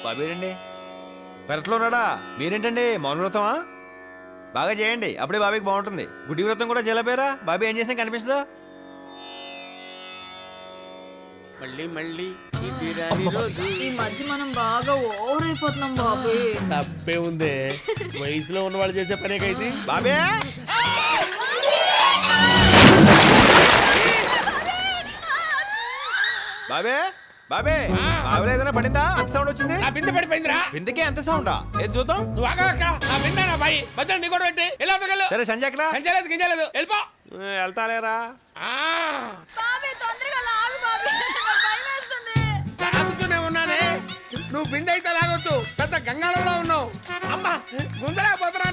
బాబు ఏంటండి పెరట్లో ఉన్నాడా? మీరేంటండి మౌన వ్రతమా? బాగా చేయండి, అప్పుడే బాబీకి బాగుంటుంది. గుడి వ్రతం కూడా జలపేరా, బాబీ ఏం చేసినా కనిపిస్తుందా? మళ్ళీ మళ్ళీ ఇది రాని రోజు. ఈ మధ్య మనం బాగా ఓవర్ అయిపోతున్నాం బాబు. తప్పే ఉందే, వయసులో ఉన్న వాళ్ళు చేసే పనే కైతే. బాబే బాబే బాబే బాబులో ఏదైనా పడిందా? అంత సౌండ్ వచ్చింది. నా బిందె పడిపోయిందిరా. బిందెకే అంత సౌండా? ఏది చూద్దాం. నువ్వు ఆగక్క, నా బిందె నా బాయి మధ్యలో నీ కూడా పెట్టి ఎలా సరే సంజయ్ ఎక్కడ? సంచలేదు గింజలేదు వెళ్ళిపో. వెళ్తాలేరా? బాబే తొందరగా లాగు బాబే, నాకు భయం వేస్తుంది. తాగుతూనే ఉన్నానే. నువ్వు బిందె అయితే లాగొచ్చు, పెద్ద గంగాళంలో ఉన్నావు. అమ్మా గుంజలేకపోతున్నా.